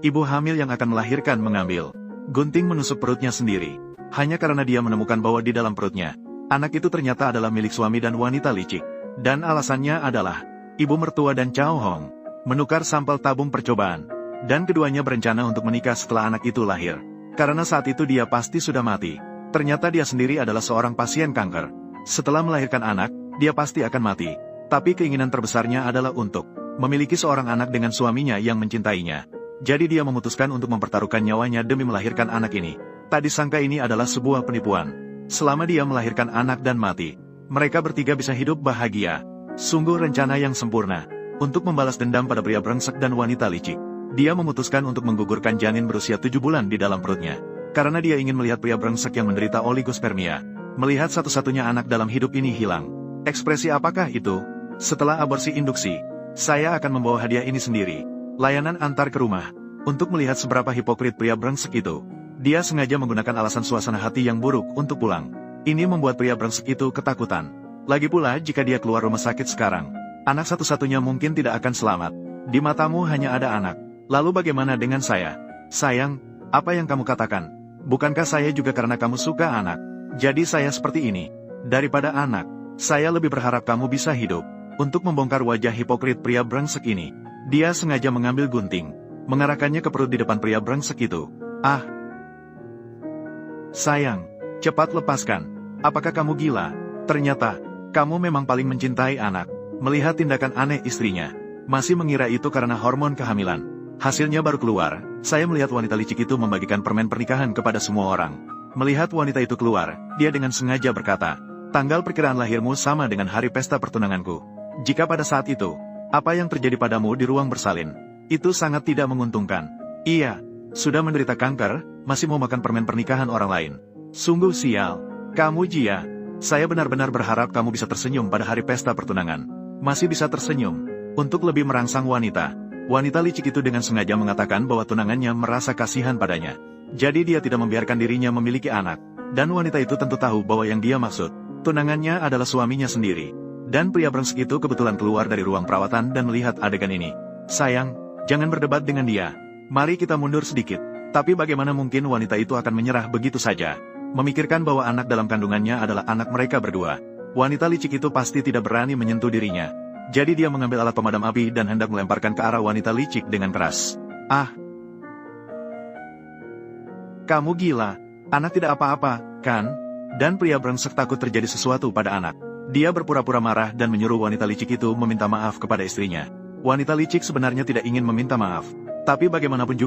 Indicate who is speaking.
Speaker 1: ibu hamil yang akan melahirkan mengambil gunting menusuk perutnya sendiri. Hanya karena dia menemukan bahwa di dalam perutnya, anak itu ternyata adalah milik suami dan wanita licik. Dan alasannya adalah, ibu mertua dan Cao Hong menukar sampel tabung percobaan. Dan keduanya berencana untuk menikah setelah anak itu lahir. Karena saat itu dia pasti sudah mati. Ternyata dia sendiri adalah seorang pasien kanker. Setelah melahirkan anak, dia pasti akan mati. Tapi keinginan terbesarnya adalah untuk memiliki seorang anak dengan suaminya yang mencintainya. Jadi dia memutuskan untuk mempertaruhkan nyawanya demi melahirkan anak ini. Tak disangka ini adalah sebuah penipuan. Selama dia melahirkan anak dan mati, mereka bertiga bisa hidup bahagia. Sungguh rencana yang sempurna untuk membalas dendam pada pria brengsek dan wanita licik. Dia memutuskan untuk menggugurkan janin berusia 7 bulan di dalam perutnya. Karena dia ingin melihat pria brengsek yang menderita oligospermia. Melihat satu-satunya anak dalam hidup ini hilang. Ekspresi apakah itu? Setelah aborsi induksi, saya akan membawa hadiah ini sendiri. Layanan antar ke rumah. Untuk melihat seberapa hipokrit pria brengsek itu. Dia sengaja menggunakan alasan suasana hati yang buruk untuk pulang. Ini membuat pria brengsek itu ketakutan. Lagi pula jika dia keluar rumah sakit sekarang, anak satu-satunya mungkin tidak akan selamat. Di matamu hanya ada anak. Lalu bagaimana dengan saya? Sayang, apa yang kamu katakan? Bukankah saya juga karena kamu suka anak? Jadi saya seperti ini. Daripada anak, saya lebih berharap kamu bisa hidup. Untuk membongkar wajah hipokrit pria brengsek ini, dia sengaja mengambil gunting, mengarahkannya ke perut di depan pria brengsek itu. Ah! Sayang, cepat lepaskan. Apakah kamu gila? Ternyata, kamu memang paling mencintai anak. Melihat tindakan aneh istrinya, masih mengira itu karena hormon kehamilan. Hasilnya baru keluar, saya melihat wanita licik itu membagikan permen pernikahan kepada semua orang. Melihat wanita itu keluar, dia dengan sengaja berkata, tanggal perkiraan lahirmu sama dengan hari pesta pertunanganku. Jika pada saat itu, apa yang terjadi padamu di ruang bersalin, itu sangat tidak menguntungkan. Iya, sudah menderita kanker, masih mau makan permen pernikahan orang lain. Sungguh sial. Kamu Jia, saya benar-benar berharap kamu bisa tersenyum pada hari pesta pertunangan. Masih bisa tersenyum, untuk lebih merangsang wanita. Wanita licik itu dengan sengaja mengatakan bahwa tunangannya merasa kasihan padanya. Jadi dia tidak membiarkan dirinya memiliki anak. Dan wanita itu tentu tahu bahwa yang dia maksud, tunangannya adalah suaminya sendiri. Dan pria brengsek itu kebetulan keluar dari ruang perawatan dan melihat adegan ini. Sayang, jangan berdebat dengan dia. Mari kita mundur sedikit. Tapi bagaimana mungkin wanita itu akan menyerah begitu saja? Memikirkan bahwa anak dalam kandungannya adalah anak mereka berdua. Wanita licik itu pasti tidak berani menyentuh dirinya. Jadi dia mengambil alat pemadam api dan hendak melemparkan ke arah wanita licik dengan keras. Ah! Kamu gila, anak tidak apa-apa, kan? Dan pria brengsek takut terjadi sesuatu pada anak. Dia berpura-pura marah dan menyuruh wanita licik itu meminta maaf kepada istrinya. Wanita licik sebenarnya tidak ingin meminta maaf. Tapi bagaimanapun juga,